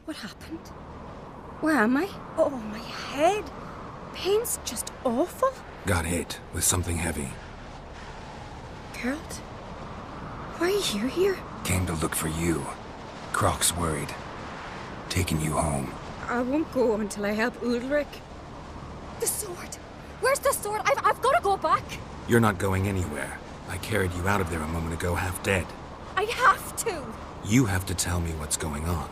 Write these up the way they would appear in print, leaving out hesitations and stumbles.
What happened? Where am I? Oh, my head. Pain's just awful. Got hit with something heavy. Geralt? Why are you here? Came to look for you. Croc's worried. Taking you home. I won't go until I help Udalric. The sword! Where's the sword? I've got to go back! You're not going anywhere. I carried you out of there a moment ago half dead. I have to! You have to tell me what's going on.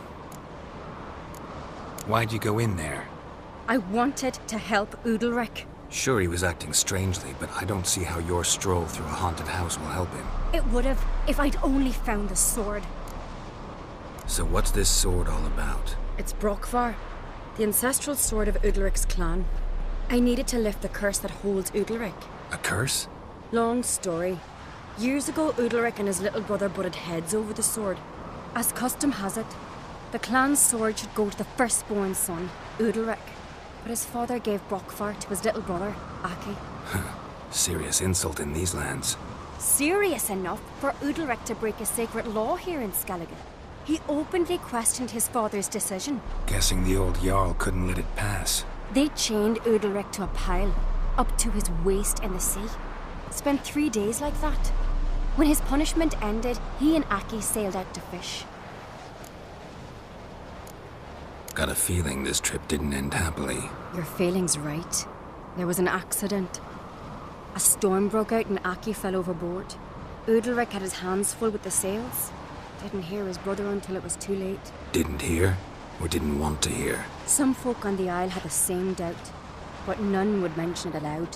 Why'd you go in there? I wanted to help Udalric. Sure, he was acting strangely, but I don't see how your stroll through a haunted house will help him. It would have if I'd only found the sword. So what's this sword all about? It's Brokvar, the ancestral sword of Udalric's clan. I needed to lift the curse that holds Udalric. A curse? Long story. Years ago, Udalric and his little brother butted heads over the sword. As custom has it, the clan's sword should go to the firstborn son, Udalric. But his father gave Brokvar to his little brother, Aki. Serious insult in these lands. Serious enough for Udalric to break a sacred law here in Skellige. He openly questioned his father's decision. Guessing the old Jarl couldn't let it pass. They chained Udalric to a pile, up to his waist in the sea. Spent 3 days like that. When his punishment ended, he and Aki sailed out to fish. Got a feeling this trip didn't end happily. Your feeling's right. There was an accident. A storm broke out and Aki fell overboard. Udalric had his hands full with the sails. Didn't hear his brother until it was too late. Didn't hear? Or didn't want to hear? Some folk on the Isle had the same doubt, but none would mention it aloud.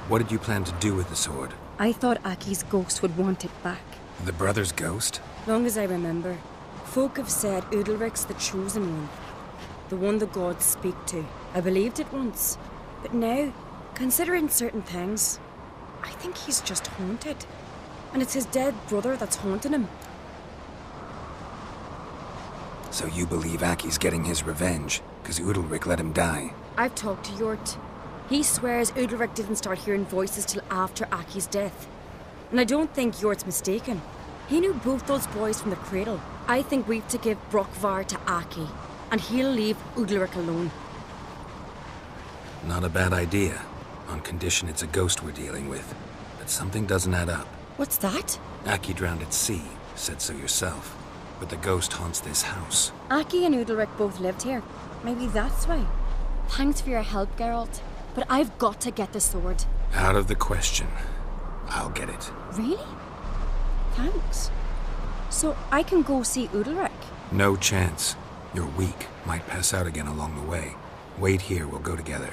What did you plan to do with the sword? I thought Aki's ghost would want it back. The brother's ghost? Long as I remember, folk have said Udalric's the chosen one. The one the gods speak to. I believed it once. But now, considering certain things, I think he's just haunted. And it's his dead brother that's haunting him. So you believe Aki's getting his revenge, because Udalric let him die? I've talked to Yort. He swears Udalric didn't start hearing voices till after Aki's death. And I don't think Yort's mistaken. He knew both those boys from the cradle. I think we've to give Brokvar to Aki, and he'll leave Udalric alone. Not a bad idea, on condition it's a ghost we're dealing with. But something doesn't add up. What's that? Aki drowned at sea, said so yourself. But the ghost haunts this house. Aki and Udalric both lived here. Maybe that's why. Thanks for your help, Geralt. But I've got to get the sword. Out of the question. I'll get it. Really? Thanks. So I can go see Udalric? No chance. You're weak. Might pass out again along the way. Wait here, we'll go together.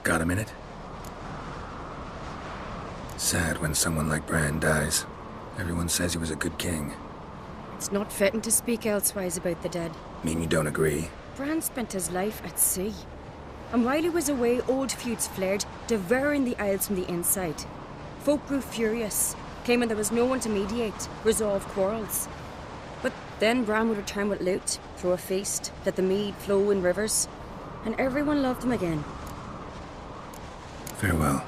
Got a minute? Sad when someone like Bran dies. Everyone says he was a good king. It's not fitting to speak elsewise about the dead. Mean you don't agree? Bran spent his life at sea. And while he was away, old feuds flared, devouring the Isles from the inside. Folk grew furious, claiming there was no one to mediate, resolve quarrels. But then Bran would return with loot, throw a feast, let the mead flow in rivers, and everyone loved him again. Farewell.